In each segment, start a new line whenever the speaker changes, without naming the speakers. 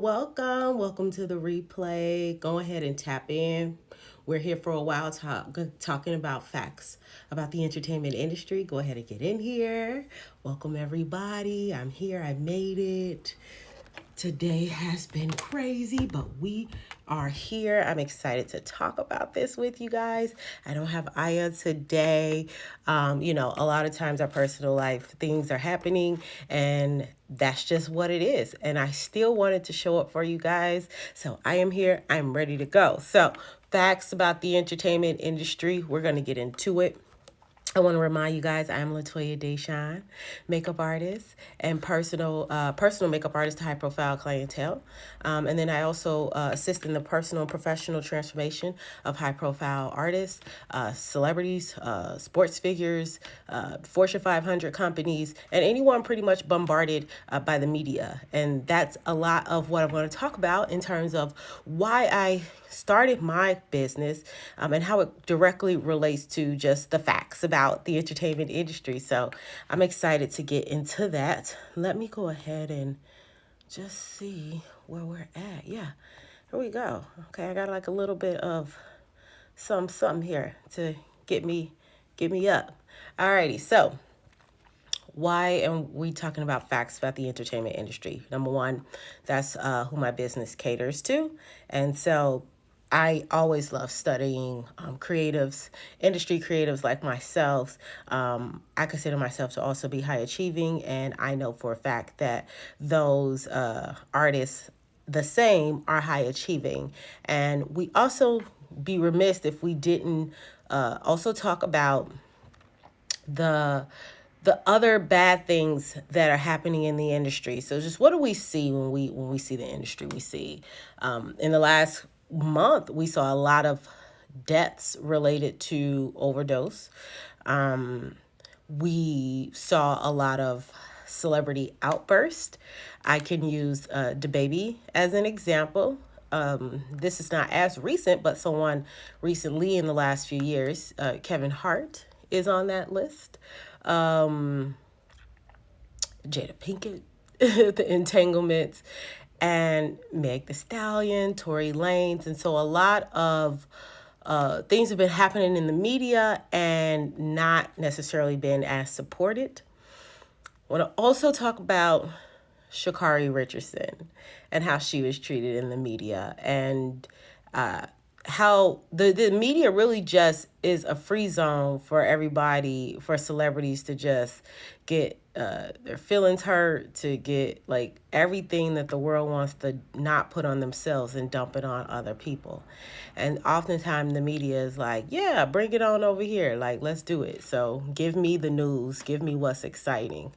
Welcome to the replay. Go ahead and tap in. We're here for a while talking about facts about the entertainment industry. Go ahead and get in here. Welcome everybody. I'm here. I made it. Today has been crazy, but we are here. I'm excited to talk about this with you guys. I don't have Aya today. A lot of times our personal life things are happening, and that's just what it is. And I still wanted to show up for you guys. So I am here. I'm ready to go. So, facts about the entertainment industry. We're going to get into it. I want to remind you guys, I am Latoya Deshawn, makeup artist and personal makeup artist to high profile clientele. And then I also assist in the personal and professional transformation of high profile artists, celebrities, sports figures, Fortune 500 companies, and anyone pretty much bombarded by the media. And that's a lot of what I'm going to talk about in terms of why I started my business and how it directly relates to just the facts about the entertainment industry. So I'm excited to get into that. Let me go ahead and just see where we're at. Yeah, here we go. Okay, I got like a little bit of something here to get me up. Alrighty, so why am we talking about facts about the entertainment industry? Number one, that's who my business caters to. And so I always love studying creatives, industry creatives like myself. I consider myself to also be high achieving, and I know for a fact that those artists, the same, are high achieving. And we also be remiss if we didn't also talk about the other bad things that are happening in the industry. So just what do we see when we see the industry? We see in the last month we saw a lot of deaths related to overdose. We saw a lot of celebrity outburst. I can use DaBaby as an example. This is not as recent, but someone recently in the last few years, Kevin Hart is on that list. Jada Pinkett, the entanglements, and Meg the Stallion, Tory Lanez. And so a lot of things have been happening in the media and not necessarily been as supported. I want to also talk about Sha'Carri Richardson and how she was treated in the media, and how the media really just is a free zone for everybody, for celebrities to just get their feelings hurt, to get like everything that the world wants to not put on themselves and dump it on other people. And oftentimes the media is like, yeah, bring it on over here. Like, let's do it. So give me the news, give me what's exciting.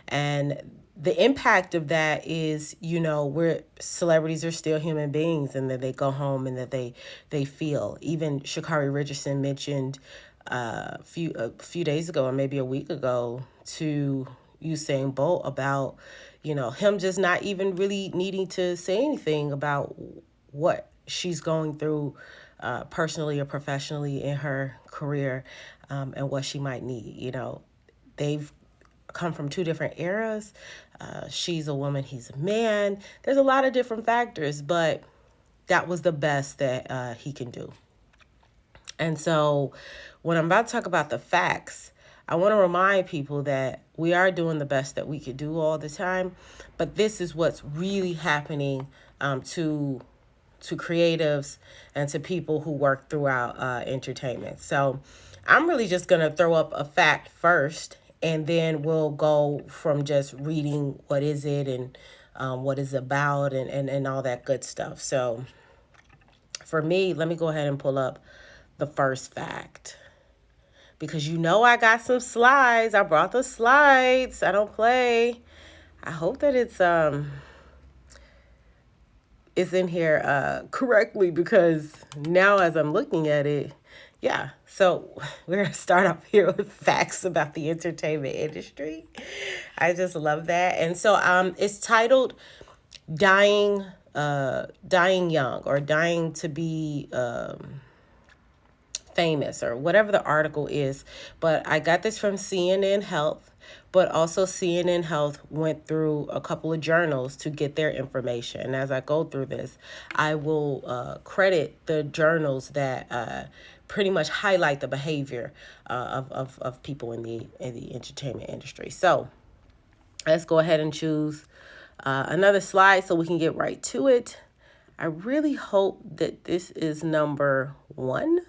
And the impact of that is, we're celebrities are still human beings, and that they go home and that they feel. Even Sha'Carri Richardson mentioned a few days ago, or maybe a week ago, to Usain Bolt about, him just not even really needing to say anything about what she's going through personally or professionally in her career, and what she might need. They've come from two different eras. She's a woman, he's a man. There's a lot of different factors, but that was the best that he can do. And so when I'm about to talk about the facts, I want to remind people that we are doing the best that we could do all the time, but this is what's really happening to creatives and to people who work throughout entertainment. So I'm really just going to throw up a fact first, and then we'll go from just reading what is it and what is it about, and all that good stuff. So for me, let me go ahead and pull up the first fact, because I got some slides. I brought the slides. I don't play. I hope that it's in here correctly, because now as I'm looking at it, yeah. So we're going to start off here with facts about the entertainment industry. I just love that. And so it's titled Dying Young, or Dying to Be famous or whatever the article is. But I got this from CNN Health. But also CNN Health went through a couple of journals to get their information. And as I go through this, I will credit the journals that pretty much highlight the behavior of people in the entertainment industry. So let's go ahead and choose another slide so we can get right to it. I really hope that this is number 1.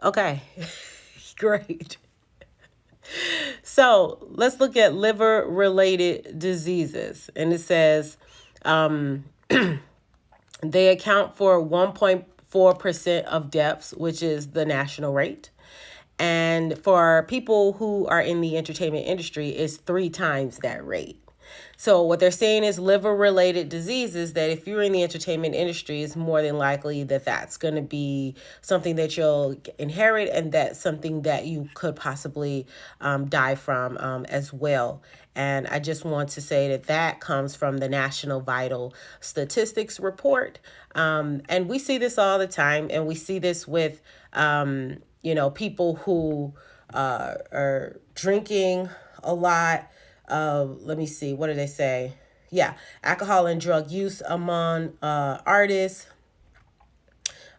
Okay, great. So let's look at liver-related diseases. And it says they account for 1.4% of deaths, which is the national rate. And for people who are in the entertainment industry, it's 3 times that rate. So what they're saying is liver-related diseases, that if you're in the entertainment industry, it's more than likely that that's going to be something that you'll inherit, and that's something that you could possibly die from as well. And I just want to say that that comes from the National Vital Statistics Report. And we see this all the time, and we see this with, people who are drinking a lot. Let me see, what do they say? Yeah, alcohol and drug use among artists.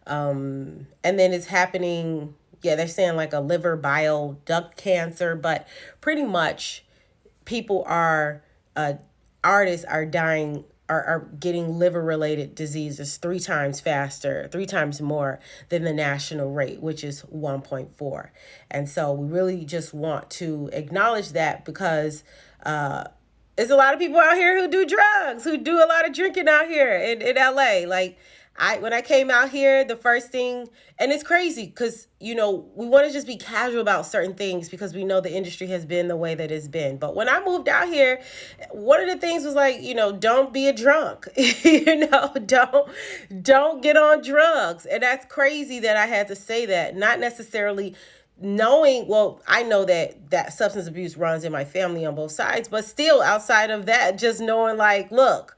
And then it's happening, they're saying like a liver bile duct cancer, but pretty much people artists are dying, are getting liver-related diseases 3 times faster, 3 times more than the national rate, which is 1.4. And so we really just want to acknowledge that, because there's a lot of people out here who do drugs, who do a lot of drinking out here in LA. Like, when I came out here, the first thing, and it's crazy because, we want to just be casual about certain things because we know the industry has been the way that it's been. But when I moved out here, one of the things was like, don't be a drunk, don't get on drugs. And that's crazy that I had to say that, not necessarily knowing, well, I know that substance abuse runs in my family on both sides, but still outside of that, just knowing like, look,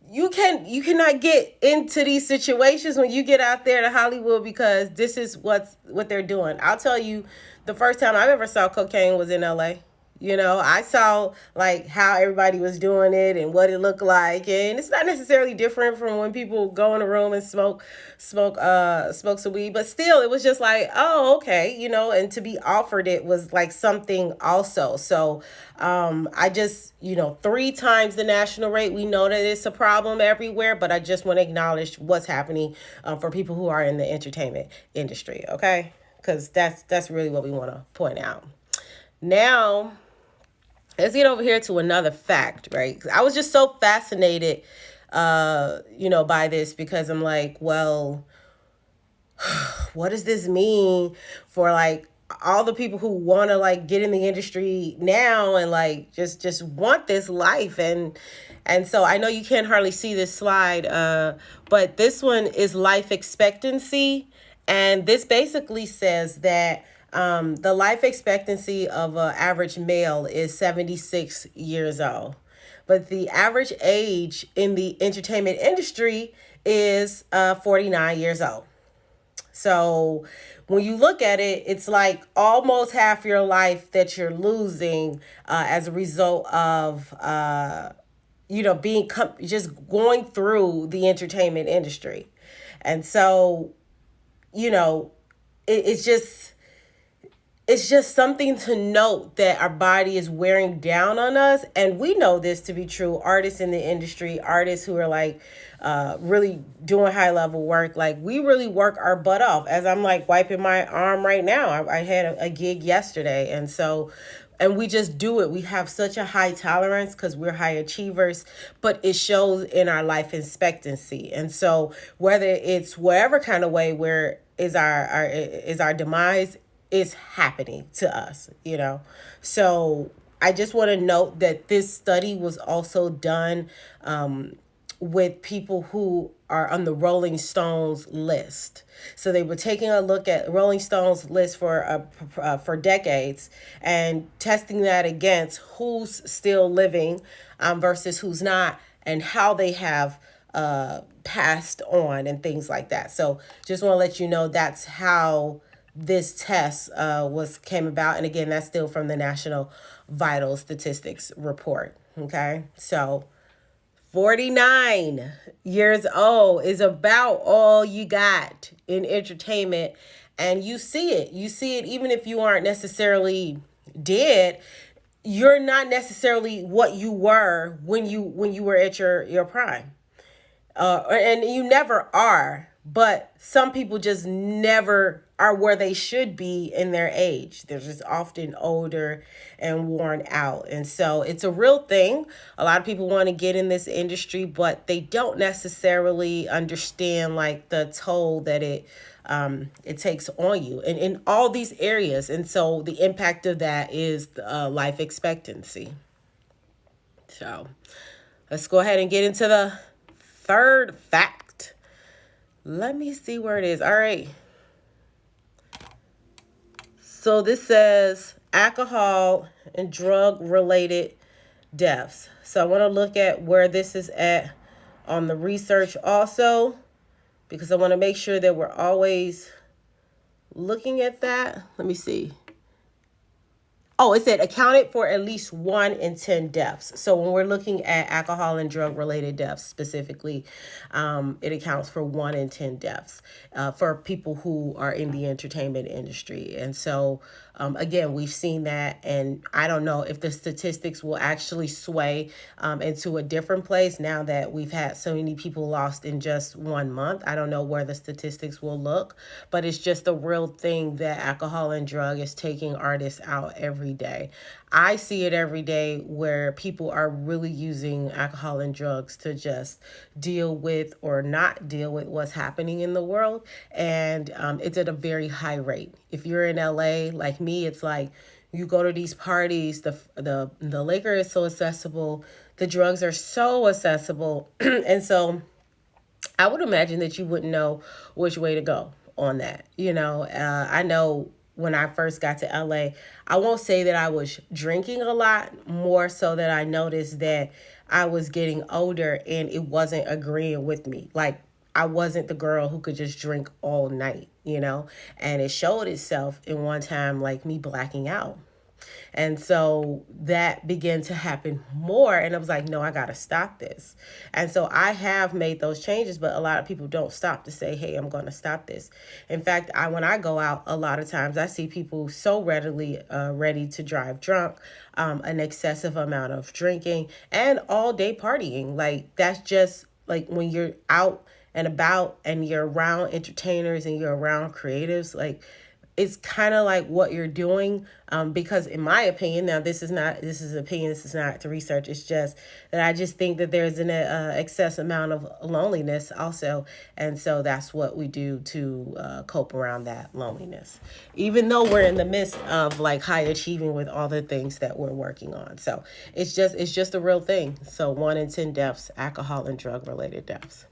you cannot get into these situations when you get out there to Hollywood, because this is what they're doing. I'll tell you, the first time I ever saw cocaine was in LA. I saw like how everybody was doing it and what it looked like, and it's not necessarily different from when people go in a room and smoke some weed, but still it was just like, oh, okay, and to be offered it was like something also. So I just, 3 times the national rate. We know that it's a problem everywhere, but I just want to acknowledge what's happening for people who are in the entertainment industry, okay? Because that's really what we want to point out. Now, let's get over here to another fact, right? I was just so fascinated, by this, because I'm like, well, what does this mean for like all the people who want to like get in the industry now and like just want this life? And so I know you can't hardly see this slide, but this one is life expectancy. And this basically says that the life expectancy of an average male is 76 years old. But the average age in the entertainment industry is 49 years old. So when you look at it, it's like almost half your life that you're losing as a result of, just going through the entertainment industry. And so, it's just something to note that our body is wearing down on us. And we know this to be true. Artists in the industry, artists who are like really doing high level work, like we really work our butt off. As I'm like wiping my arm right now, I had a gig yesterday. And we just do it. We have such a high tolerance because we're high achievers, but it shows in our life expectancy. And so whether it's whatever kind of way where is our demise is happening to us, So I just want to note that this study was also done with people who are on the Rolling Stones list. So they were taking a look at Rolling Stones list for decades and testing that against who's still living versus who's not, and how they have passed on and things like that. So just want to let you know that's how this test came about. And again, that's still from the National Vital Statistics Report. Okay, so 49 years old is about all you got in entertainment. And you see it. You see it even if you aren't necessarily dead. You're not necessarily what you were when you were at your prime. And you never are, but some people just never are where they should be in their age. They're just often older and worn out. And so it's a real thing. A lot of people want to get in this industry, but they don't necessarily understand like the toll that it takes on you and in all these areas. And so the impact of that is life expectancy. So let's go ahead and get into the third fact. Let me see where it is. All right. So this says alcohol and drug related deaths. So I want to look at where this is at on the research also, because I want to make sure that we're always looking at that. Let me see. Oh, it said accounted for at least 1 in 10 deaths. So when we're looking at alcohol and drug related deaths specifically, it accounts for 1 in 10 deaths for people who are in the entertainment industry. And so, again, we've seen that. And I don't know if the statistics will actually sway into a different place now that we've had so many people lost in just 1 month. I don't know where the statistics will look, but it's just a real thing that alcohol and drug is taking artists out every day. I see it every day where people are really using alcohol and drugs to just deal with or not deal with what's happening in the world. And it's at a very high rate. If you're in LA, like me, it's like you go to these parties, the liquor is so accessible, the drugs are so accessible. And so I would imagine that you wouldn't know which way to go on that. I know when I first got to LA, I won't say that I was drinking a lot, more so that I noticed that I was getting older and it wasn't agreeing with me. Like, I wasn't the girl who could just drink all night, and it showed itself in one time, like me blacking out. And so that began to happen more. And I was like, no, I got to stop this. And so I have made those changes, but a lot of people don't stop to say, hey, I'm going to stop this. In fact, when I go out, a lot of times I see people so readily ready to drive drunk, an excessive amount of drinking and all day partying. Like, that's just like when you're out and about and you're around entertainers and you're around creatives, like, it's kind of like what you're doing, because in my opinion, now this is opinion, this is not the research, it's just that I just think that there's an excess amount of loneliness also, and so that's what we do to cope around that loneliness, even though we're in the midst of like high achieving with all the things that we're working on. So it's just a real thing. So 1 in 10 deaths, alcohol and drug related deaths.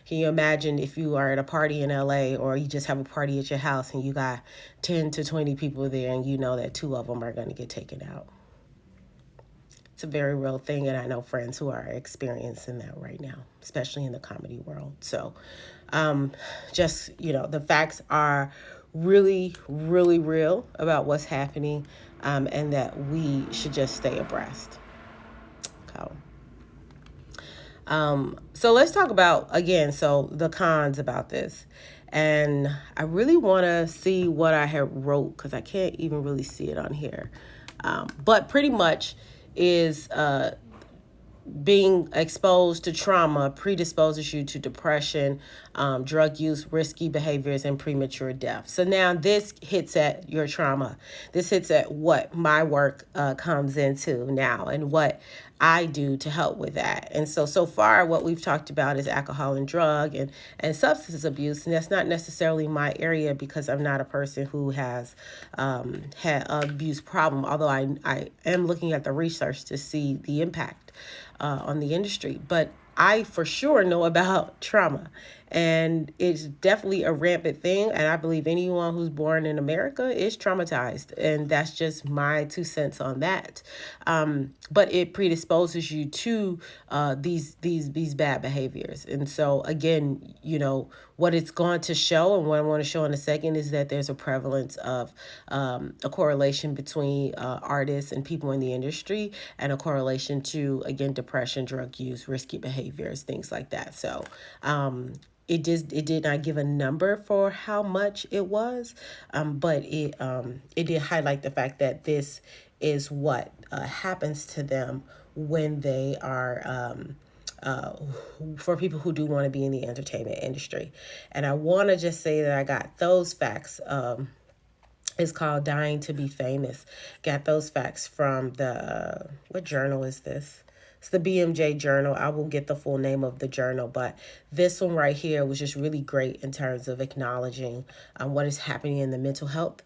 Can you imagine if you are at a party in LA or you just have a party at your house and you got 10 to 20 people there and you know that 2 of them are going to get taken out? It's a very real thing, and I know friends who are experiencing that right now, especially in the comedy world. So the facts are really, really real about what's happening, and that we should just stay abreast. Okay. So let's talk about, again, so the cons about this. And I really want to see what I had wrote because I can't even really see it on here. But pretty much is being exposed to trauma predisposes you to depression, drug use, risky behaviors, and premature death. So now this hits at your trauma. This hits at what my work comes into now and what I do to help with that. And so far what we've talked about is alcohol and drug and substance abuse. And that's not necessarily my area because I'm not a person who has had an abuse problem, although I am looking at the research to see the impact on the industry. But I for sure know about trauma. And it's definitely a rampant thing. And I believe anyone who's born in America is traumatized. And that's just my 2 cents on that. But it predisposes you to these bad behaviors. And so again, what it's going to show, and what I want to show in a second, is that there's a prevalence of a correlation between artists and people in the industry, and a correlation to, again, depression, drug use, risky behaviors, things like that. So it did not give a number for how much it was, but it did highlight the fact that this is what happens to them when they are for people who do want to be in the entertainment industry. And I want to just say that I got those facts. It's called Dying to Be Famous. Got those facts from the, what journal is this? It's the BMJ journal. I will get the full name of the journal, but this one right here was just really great in terms of acknowledging what is happening in the mental health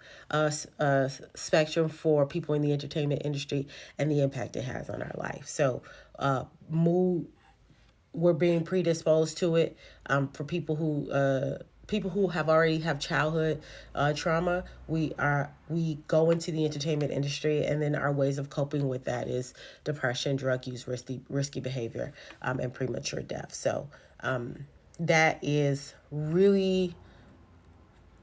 spectrum for people in the entertainment industry, and the impact it has on our life. So mood, we're being predisposed to it. For people who have already have childhood trauma, we go into the entertainment industry, and then our ways of coping with that is depression, drug use, risky behavior, and premature death. So that is really,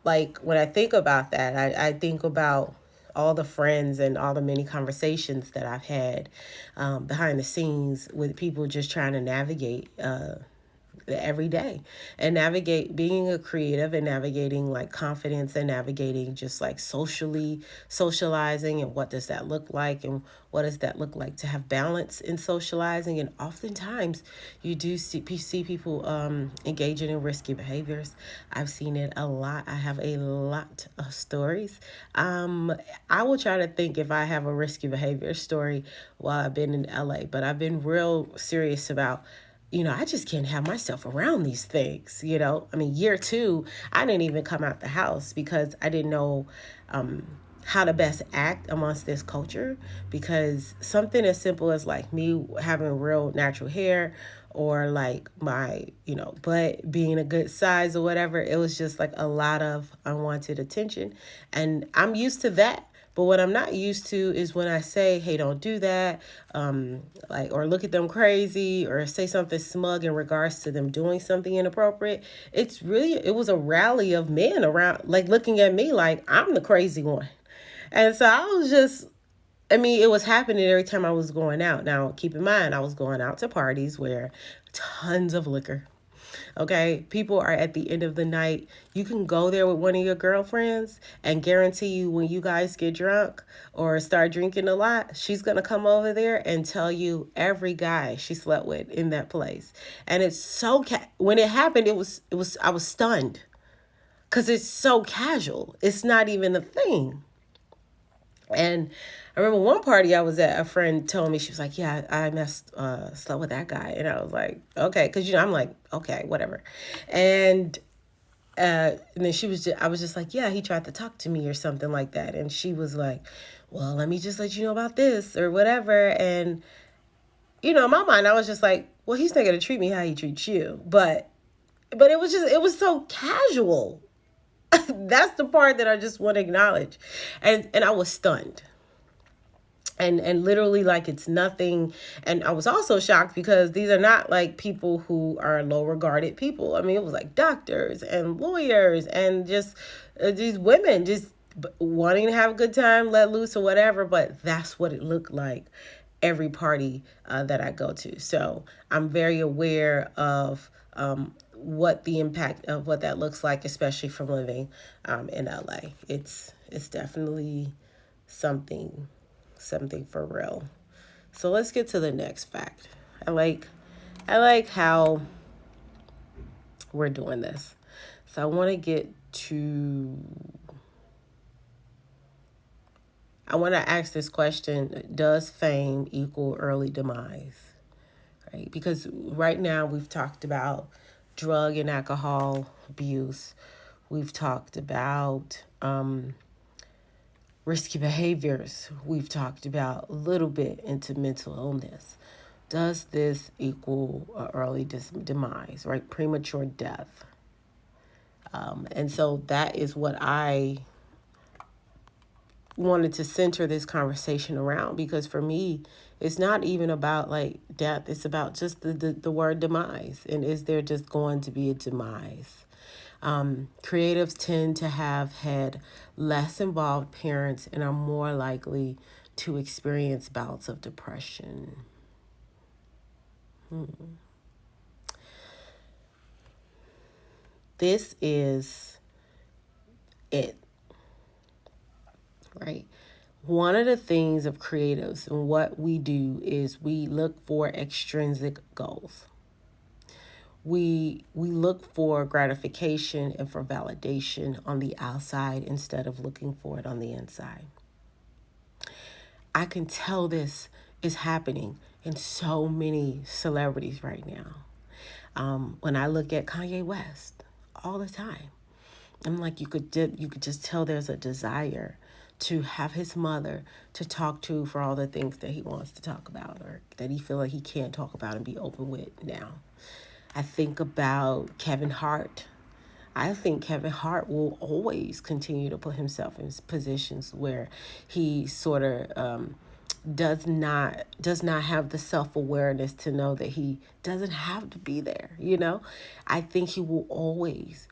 like, when I think about that, I think about all the friends and all the many conversations that I've had behind the scenes with people just trying to navigate every day, and navigate being a creative, and navigating like confidence, and navigating just like socializing, and what does that look like, and what does that look like to have balance in socializing. And oftentimes you do see people engaging in risky behaviors. I've seen it a lot. I have a lot of stories. I will try to think if I have a risky behavior story while I've been in LA, but I've been real serious about, I just can't have myself around these things. I mean, year 2, I didn't even come out the house because I didn't know how to best act amongst this culture, because something as simple as like me having real natural hair, or like my, butt being a good size or whatever, it was just like a lot of unwanted attention. And I'm used to that. But what I'm not used to is when I say, hey, don't do that, or look at them crazy, or say something smug in regards to them doing something inappropriate. It was a rally of men around, like, looking at me like I'm the crazy one. And so I was just, it was happening every time I was going out. Now, keep in mind, I was going out to parties where tons of liquor. Okay, people are at the end of the night. You can go there with one of your girlfriends and guarantee you, when you guys get drunk or start drinking a lot, she's going to come over there and tell you every guy she slept with in that place. And it's so, when it happened, I was stunned, because it's so casual. It's not even a thing. And I remember one party I was at, a friend told me, she was like, yeah, I slept with that guy. And I was like, okay. Cause I'm like, okay, whatever. And then I was just like, yeah, he tried to talk to me or something like that. And she was like, well, let me just let you know about this or whatever. And, in my mind, I was just like, well, he's not going to treat me how he treats you. But it was so casual. That's the part that I just want to acknowledge. And I was stunned. And literally, like, it's nothing. And I was also shocked because these are not like people who are low regarded people. I mean, it was like doctors and lawyers and just these women just wanting to have a good time, let loose or whatever. But that's what it looked like every party that I go to. So I'm very aware of what the impact of what that looks like, especially from living in LA. It's definitely something for real. So let's get to the next fact. I like how we're doing this. So I want to ask this question: does fame equal early demise? Right? Because right now we've talked about drug and alcohol abuse. We've talked about risky behaviors. We've talked about a little bit into mental illness. Does this equal early demise, right? Premature death. And so that is what I wanted to center this conversation around, because for me, it's not even about like death. It's about just the word demise. And is there just going to be a demise? Creatives tend to have had less involved parents and are more likely to experience bouts of depression. This is it, right? One of the things of creatives and what we do is we look for extrinsic goals. We look for gratification and for validation on the outside instead of looking for it on the inside. I can tell this is happening in so many celebrities right now. When I look at Kanye West all the time, I'm like, you could just tell there's a desire to have his mother to talk to for all the things that he wants to talk about or that he feel like he can't talk about and be open with now. I think about Kevin Hart. I think Kevin Hart will always continue to put himself in positions where he sort of does not have the self-awareness to know that he doesn't have to be there. I think he will always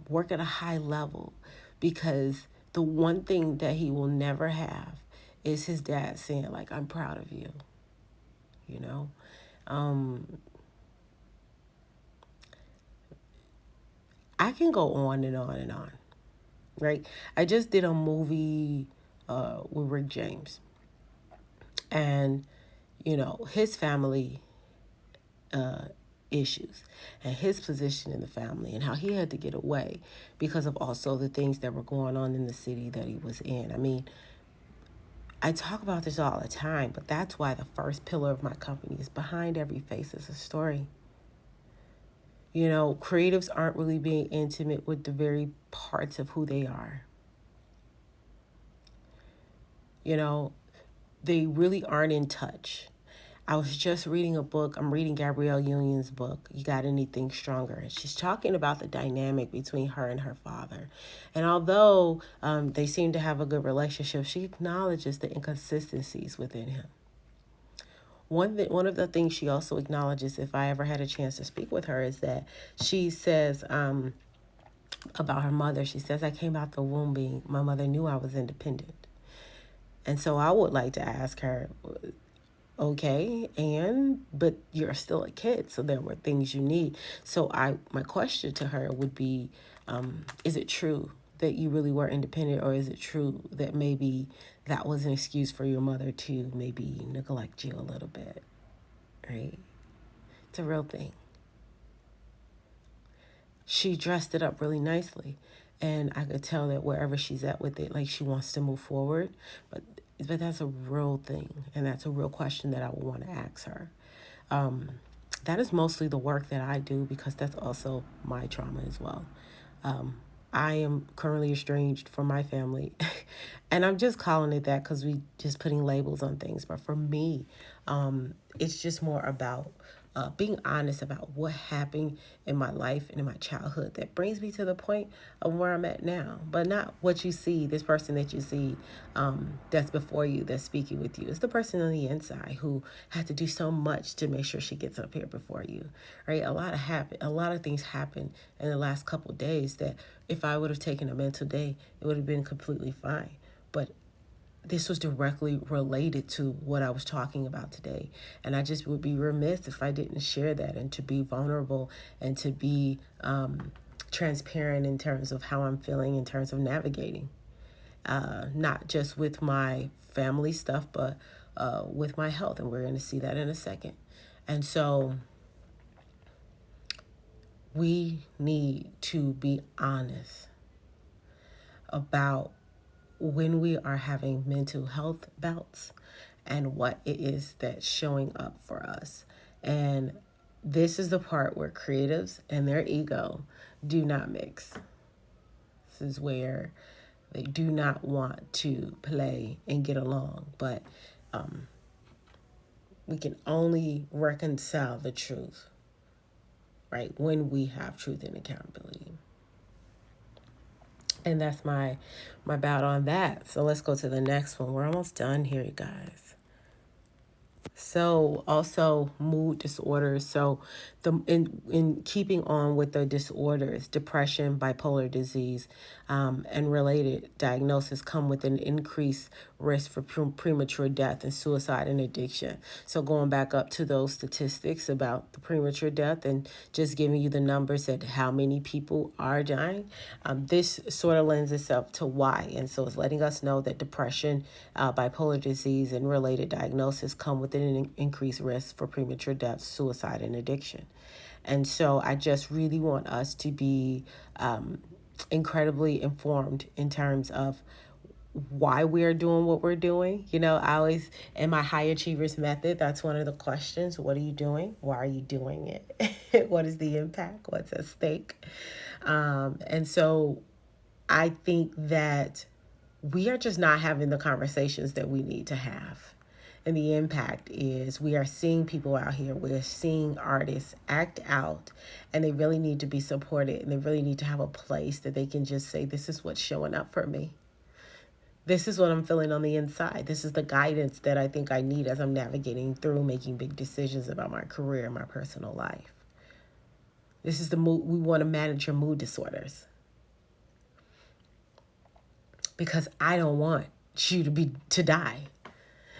work at a high level, because the one thing that he will never have is his dad saying, like, I'm proud of you. you know I can go on and on and on, right? I just did a movie with Rick James, and his family issues and his position in the family and how he had to get away because of also the things that were going on in the city that he was in. I mean, I talk about this all the time, but that's why the first pillar of my company is behind every face is a story. Creatives aren't really being intimate with the very parts of who they are. They really aren't in touch. I was just reading a book. I'm reading Gabrielle Union's book, You Got Anything Stronger? And she's talking about the dynamic between her and her father. And although they seem to have a good relationship, she acknowledges the inconsistencies within him. One of the things she also acknowledges, if I ever had a chance to speak with her, is that she says about her mother, she says, I came out the womb being, my mother knew I was independent. And so I would like to ask her, okay, but you're still a kid, so there were things you need. So my question to her would be, is it true that you really were independent, or is it true that maybe that was an excuse for your mother to maybe neglect you a little bit, right? It's a real thing. She dressed it up really nicely, and I could tell that wherever she's at with it, like, she wants to move forward, but that's a real thing, and that's a real question that I would want to ask her. That is mostly the work that I do, because that's also my trauma as well. I am currently estranged from my family, and I'm just calling it that because we just putting labels on things. But for me, it's just more about being honest about what happened in my life and in my childhood that brings me to the point of where I'm at now. But not what you see, this person that you see that's before you, that's speaking with you. It's the person on the inside who had to do so much to make sure she gets up here before you, right? A lot of things happen in the last couple of days that if I would have taken a mental day, it would have been completely fine. But this was directly related to what I was talking about today. And I just would be remiss if I didn't share that, and to be vulnerable, and to be transparent in terms of how I'm feeling, in terms of navigating, not just with my family stuff, but with my health. And we're going to see that in a second. And so we need to be honest about when we are having mental health bouts and what it is that's showing up for us. And this is the part where creatives and their ego do not mix. This is where they do not want to play and get along. But We can only reconcile the truth, right, when we have truth and accountability. And that's my bout on that. So let's go to the next one. We're almost done here, you guys. So also mood disorders. So in keeping on with the disorders, depression, bipolar disease, and related diagnosis come with an increased risk for premature death and suicide and addiction. So going back up to those statistics about the premature death and just giving you the numbers at how many people are dying, this sort of lends itself to why. And so it's letting us know that depression, bipolar disease, and related diagnosis come with an increased risk for premature death, suicide, and addiction. And so I just really want us to be incredibly informed in terms of why we're doing what we're doing. You know, I always, in my high achievers method, that's one of the questions. What are you doing? Why are you doing it? What is the impact? What's at stake? And so I think that we are just not having the conversations that we need to have. And the impact is we are seeing people out here, we're seeing artists act out, and they really need to be supported, and they really need to have a place that they can just say, this is what's showing up for me. This is what I'm feeling on the inside. This is the guidance that I think I need as I'm navigating through making big decisions about my career and my personal life. This is the mood. We want to manage your mood disorders. Because I don't want you to die.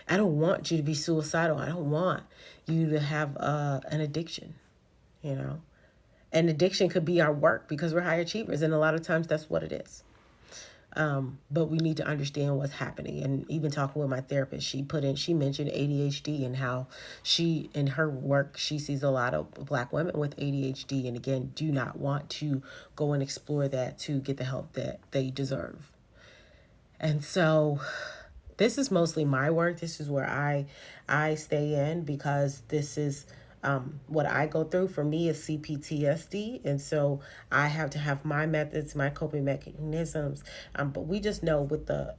I don't want you to be suicidal. I don't want you to have an addiction, you know. And addiction could be our work because we're high achievers, and a lot of times that's what it is. But we need to understand what's happening. And even talking with my therapist, she mentioned ADHD and how she, in her work, she sees a lot of Black women with ADHD, and again, do not want to go and explore that to get the help that they deserve. And so this is mostly my work. This is where I stay in because this is what I go through. For me, is CPTSD. And so I have to have my methods, my coping mechanisms. But we just know with the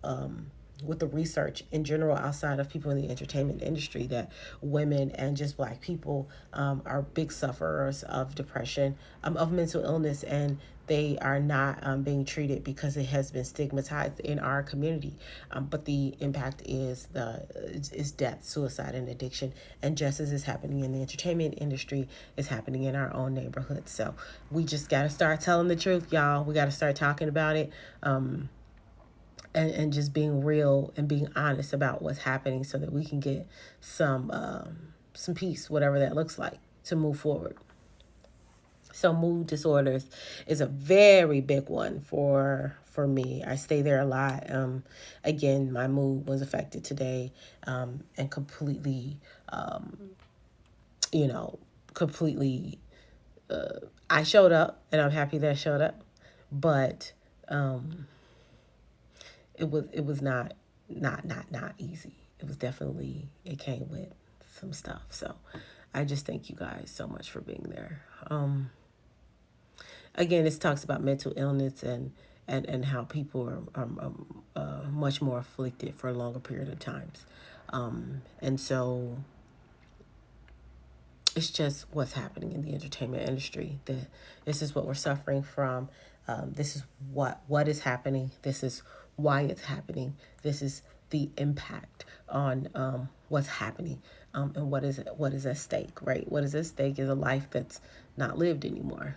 research in general outside of people in the entertainment industry that women and just Black people are big sufferers of depression, of mental illness, and they are not being treated because it has been stigmatized in our community. But the impact is death, suicide, and addiction. And just as is happening in the entertainment industry, is happening in our own neighborhoods. So we just got to start telling the truth, y'all. We got to start talking about it. And just being real and being honest about what's happening so that we can get some peace, whatever that looks like, to move forward. So mood disorders is a very big one for me. I stay there a lot. Again, my mood was affected today, and completely, completely. I showed up, and I'm happy that I showed up, but it was not easy. It was definitely, it came with some stuff. So I just thank you guys so much for being there. Again, this talks about mental illness and how people are much more afflicted for a longer period of times. And so it's just what's happening in the entertainment industry. This is what we're suffering from. This is what is happening. This is why it's happening. This is the impact on what's happening, and what is at stake, right? What is at stake is a life that's not lived anymore.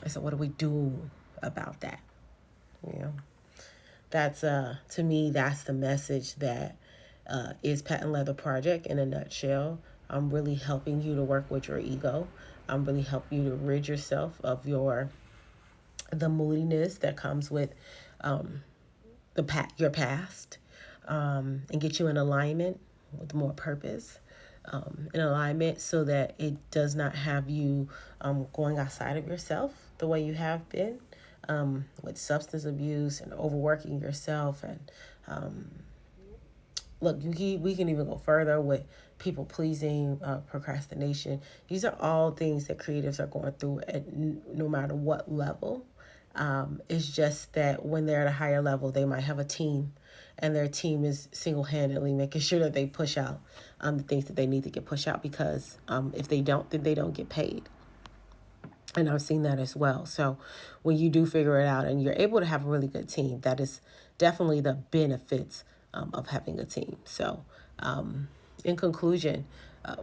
So what do we do about that? You know, that's to me, that's the message that is Patent Leather Project in a nutshell. I'm really helping you to work with your ego. I'm really helping you to rid yourself of the moodiness that comes with your past, and get you in alignment with more purpose, in alignment so that it does not have you going outside of yourself the way you have been, with substance abuse and overworking yourself. And look, we can even go further with people pleasing, procrastination. These are all things that creatives are going through at no matter what level. It's just that when they're at a higher level, they might have a team and their team is single-handedly making sure that they push out the things that they need to get pushed out, because if they don't, then they don't get paid. And I've seen that as well. So when you do figure it out and you're able to have a really good team, that is definitely the benefits of having a team. So in conclusion,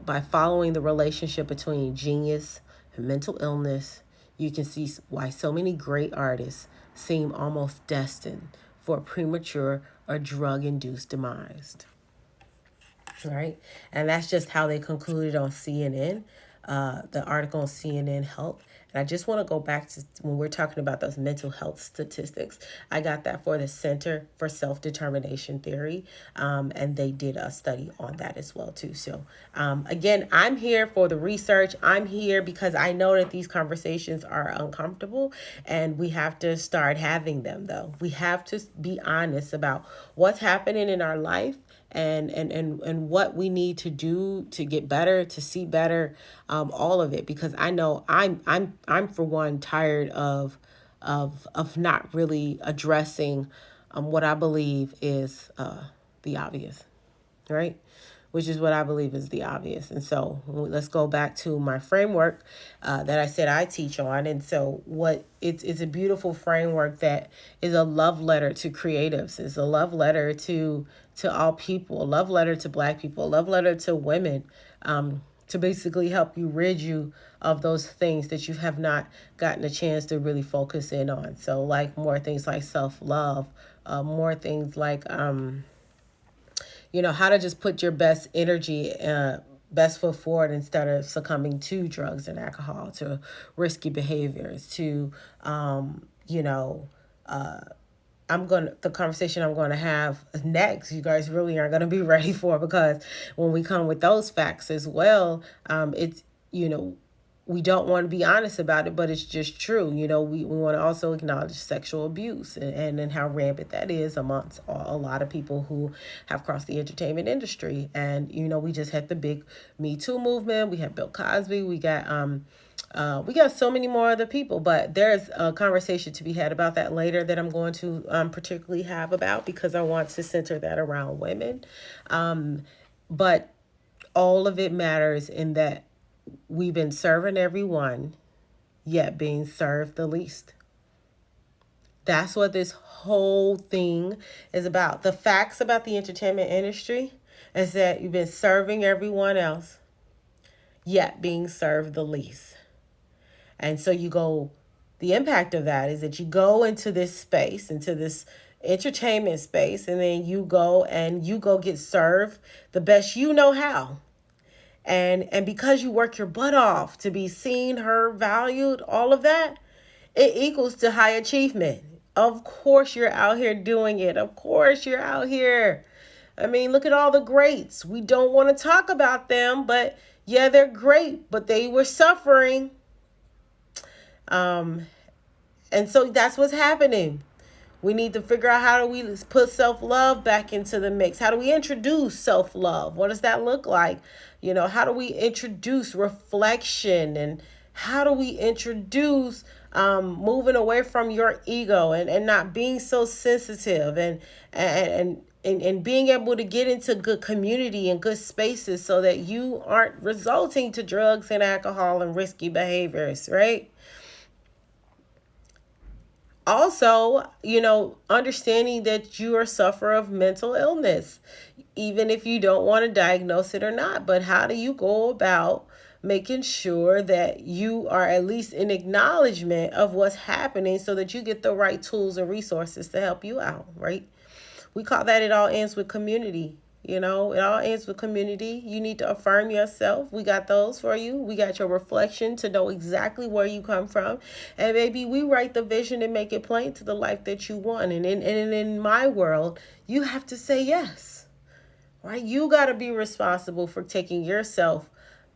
by following the relationship between genius and mental illness, you can see why so many great artists seem almost destined for a premature or drug-induced demise. Right? And that's just how they concluded on CNN, the article on CNN Health. And I just want to go back to when we're talking about those mental health statistics. I got that for the Center for Self-Determination Theory, and they did a study on that as well too. So again, I'm here for the research. I'm here because I know that these conversations are uncomfortable, and we have to start having them. Though we have to be honest about what's happening in our life, and what we need to do to get better, to see better, all of it, because I know I'm for one tired of not really addressing what I believe is the obvious, right? Which is what I believe is the obvious. And so let's go back to my framework that I said I teach on. And so it's a beautiful framework that is a love letter to creatives. It's a love letter to all people, a love letter to Black people, a love letter to women, to basically help you rid you of those things that you have not gotten a chance to really focus in on. So like more things like self-love, more things like how to just put your best energy, best foot forward instead of succumbing to drugs and alcohol, to risky behaviors, to, the conversation I'm going to have next, you guys really aren't going to be ready for, because when we come with those facts as well, it's, we don't want to be honest about it, but it's just true. We want to also acknowledge sexual abuse and how rampant that is amongst a lot of people who have crossed the entertainment industry. And, we just had the big Me Too movement. We had Bill Cosby. We got so many more other people, but there's a conversation to be had about that later that I'm going to particularly have about, because I want to center that around women. But all of it matters in that we've been serving everyone, yet being served the least. That's what this whole thing is about. The facts about the entertainment industry is that you've been serving everyone else, yet being served the least. And so the impact of that is that you go into this space, into this entertainment space, and then you go get served the best you know how. And because you work your butt off to be seen, heard, valued, all of that, it equals to high achievement. Of course you're out here doing it. Of course you're out here. I mean, look at all the greats. We don't want to talk about them, but yeah, they're great, but they were suffering. And so that's what's happening. We need to figure out, how do we put self-love back into the mix? How do we introduce self-love? What does that look like? How do we introduce reflection? And how do we introduce moving away from your ego and not being so sensitive, and being able to get into good community and good spaces so that you aren't resulting to drugs and alcohol and risky behaviors, right? Also, understanding that you are a sufferer of mental illness, even if you don't want to diagnose it or not. But how do you go about making sure that you are at least in acknowledgement of what's happening so that you get the right tools and resources to help you out, right? We call that it all ends with community. It all ends with community. You need to affirm yourself. We got those for you. We got your reflection to know exactly where you come from. And maybe we write the vision and make it plain to the life that you want. And in my world, you have to say yes, right? You got to be responsible for taking yourself,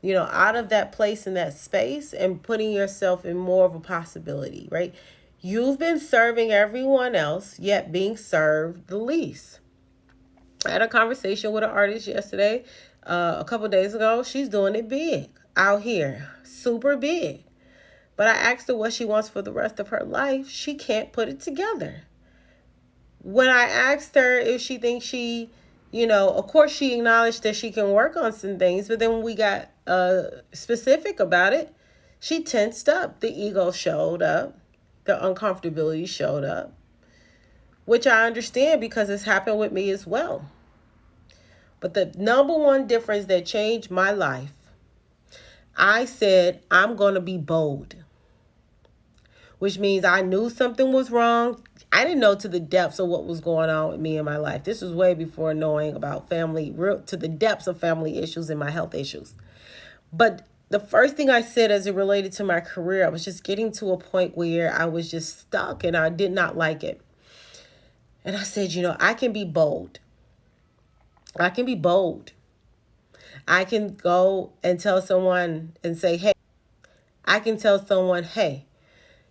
out of that place in that space and putting yourself in more of a possibility, right? You've been serving everyone else, yet being served the least. I had a conversation with an artist yesterday, a couple of days ago. She's doing it big out here, super big. But I asked her what she wants for the rest of her life. She can't put it together. when I asked her if she thinks of course she acknowledged that she can work on some things, but then when we got specific about it, she tensed up. The ego showed up. The uncomfortability showed up, which I understand because it's happened with me as well. But the number one difference that changed my life, I said, I'm going to be bold, which means I knew something was wrong. I didn't know to the depths of what was going on with me in my life. This was way before knowing about family, to the depths of family issues and my health issues. But the first thing I said as it related to my career, I was just getting to a point where I was just stuck and I did not like it. And I said, I can be bold. I can be bold. I can go and tell someone and say, hey, I can tell someone, hey,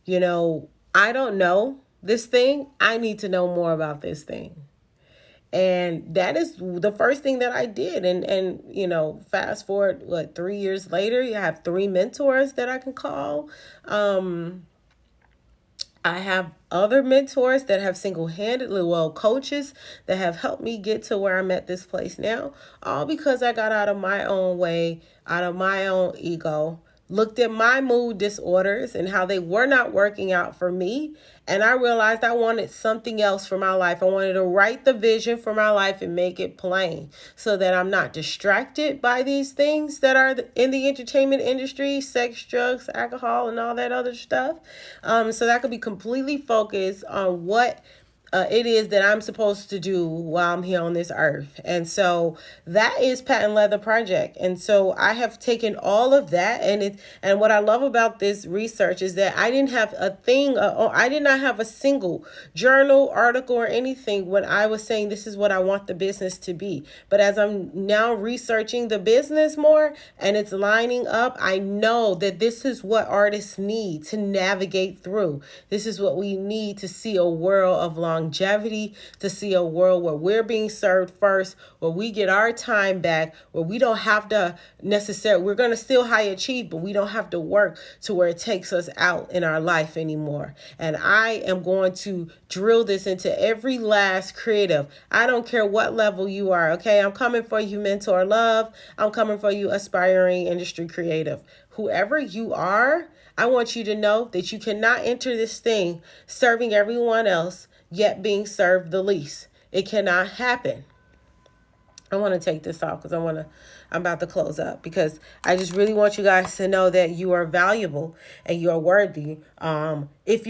I don't know this thing. I need to know more about this thing. And that is the first thing that I did. And fast forward, 3 years later, you have 3 mentors that I can call. I have other mentors that have single-handedly, coaches that have helped me get to where I'm at this place now, all because I got out of my own way, out of my own ego, looked at my mood disorders and how they were not working out for me. And I realized I wanted something else for my life. I wanted to write the vision for my life and make it plain so that I'm not distracted by these things that are in the entertainment industry, sex, drugs, alcohol, and all that other stuff. So that I could be completely focused on what it is that I'm supposed to do while I'm here on this earth. And so that is Patent Leather Project. And so I have taken all of that, and what I love about this research is that I didn't have a thing, I did not have a single journal, article, or anything when I was saying this is what I want the business to be. But as I'm now researching the business more and it's lining up, I know that this is what artists need to navigate through. This is what we need to see a world of longevity, to see a world where we're being served first, where we get our time back, where we don't have to we're going to still high achieve, but we don't have to work to where it takes us out in our life anymore. And I am going to drill this into every last creative. I don't care what level you are, okay? I'm coming for you, Mentor Love. I'm coming for you, aspiring industry creative. Whoever you are, I want you to know that you cannot enter this thing serving everyone else, yet being served the least. It cannot happen. I want to take this off because I'm about to close up, because I just really want you guys to know that you are valuable and you are worthy. If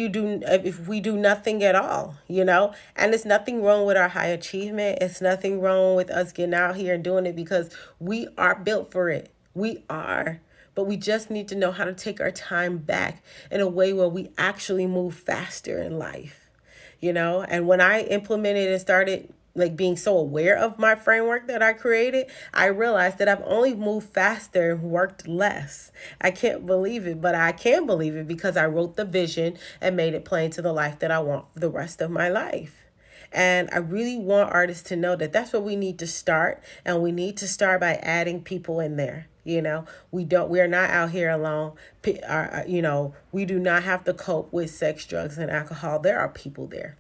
we do nothing at all, and it's nothing wrong with our high achievement. It's nothing wrong with us getting out here and doing it, because we are built for it. We are. But we just need to know how to take our time back in a way where we actually move faster in life. And when I implemented and started being so aware of my framework that I created, I realized that I've only moved faster and worked less. I can't believe it, but I can believe it because I wrote the vision and made it plain to the life that I want for the rest of my life. And I really want artists to know that that's where we need to start. And we need to start by adding people in there. We are not out here alone. We do not have to cope with sex, drugs, and alcohol. There are people there,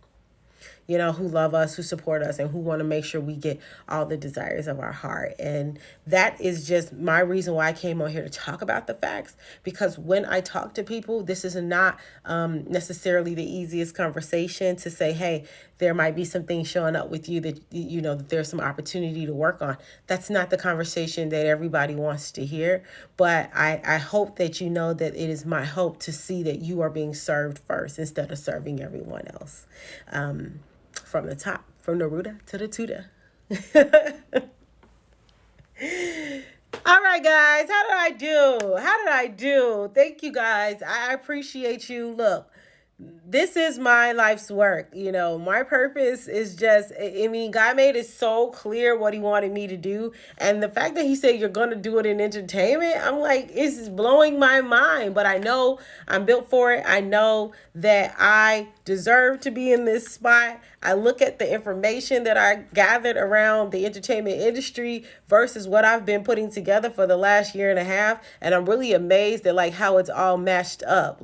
who love us, who support us, and who want to make sure we get all the desires of our heart. And that is just my reason why I came on here to talk about the facts, because when I talk to people, this is not necessarily the easiest conversation to say, hey, there might be some things showing up with you that, that there's some opportunity to work on. That's not the conversation that everybody wants to hear. But I hope that you know that it is my hope to see that you are being served first instead of serving everyone else. From the top, from the rooter to the tutor. All right, guys, how did I do? Thank you, guys. I appreciate you. Look, this is my life's work. My purpose is just, God made it so clear what he wanted me to do. And the fact that he said you're going to do it in entertainment, I'm like, it's blowing my mind. But I know I'm built for it. I know that I deserve to be in this spot. I look at the information that I gathered around the entertainment industry versus what I've been putting together for the last year and a half. And I'm really amazed at how it's all matched up.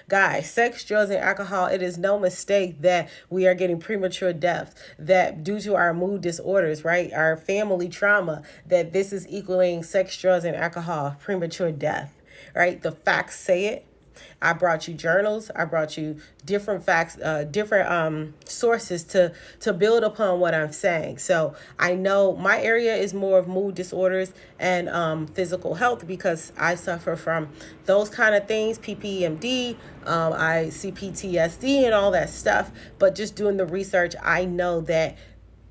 Guys, sex, drugs, and using alcohol, it is no mistake that we are getting premature deaths, that due to our mood disorders, right, our family trauma, that this is equaling sex, drugs, and alcohol, premature death, right? The facts say it. I brought you journals. I brought you different facts, different sources to build upon what I'm saying. So I know my area is more of mood disorders and physical health because I suffer from those kind of things, PPMD. I see PTSD and all that stuff. But just doing the research, I know that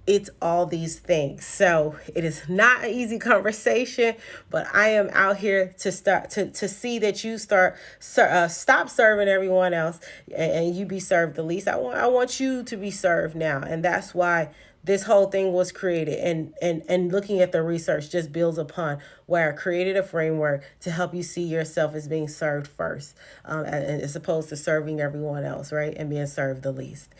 it's all these things. So it is not an easy conversation, but I am out here to start to see that you stop serving everyone else and you be served the least. I want you to be served now, and that's why this whole thing was created, and looking at the research just builds upon where I created a framework to help you see yourself as being served first, as opposed to serving everyone else, right, and being served the least,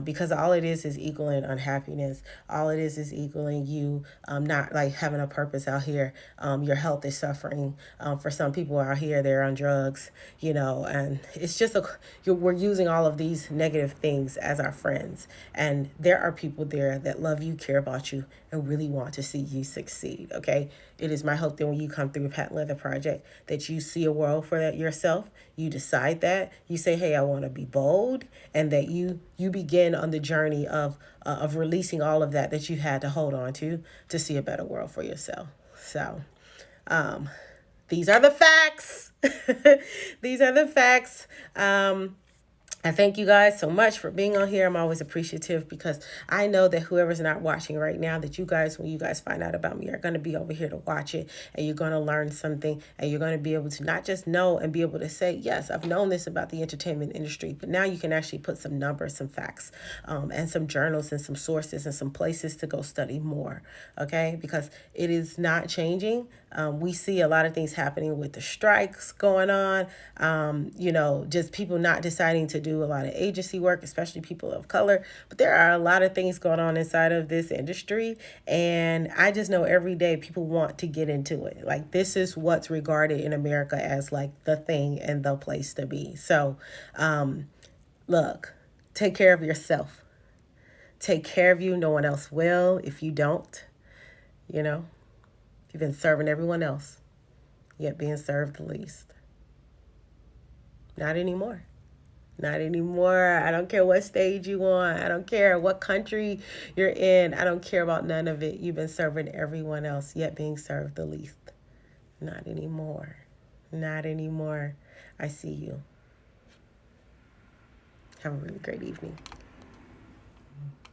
because all it is equaling unhappiness. All it is equaling you not like having a purpose out here. Your health is suffering. For some people out here, they're on drugs, and it's just we're using all of these negative things as our friends, and there are people there that love you, care about you, and really want to see you succeed. Okay, it is my hope that when you come through Patent Leather Project, that you see a world for that yourself. You decide that you say, "Hey, I want to be bold," and that you begin on the journey of releasing all of that you had to hold on to see a better world for yourself. So, these are the facts. These are the facts. I thank you guys so much for being on here. I'm always appreciative because I know that whoever's not watching right now, that you guys, when you guys find out about me, are going to be over here to watch it, and you're going to learn something, and you're going to be able to not just know and be able to say, yes, I've known this about the entertainment industry, but now you can actually put some numbers, some facts, and some journals and some sources and some places to go study more, okay? Because it is not changing. We see a lot of things happening with the strikes going on, just people not deciding to do a lot of agency work, especially people of color. But there are a lot of things going on inside of this industry. And I just know every day people want to get into it. Like, this is what's regarded in America as like the thing and the place to be. So, look, take care of yourself. Take care of you. No one else will. If you don't, you've been serving everyone else, yet being served the least. Not anymore. Not anymore. I don't care what stage you on. I don't care what country you're in. I don't care about none of it. You've been serving everyone else, yet being served the least. Not anymore. Not anymore. I see you. Have a really great evening.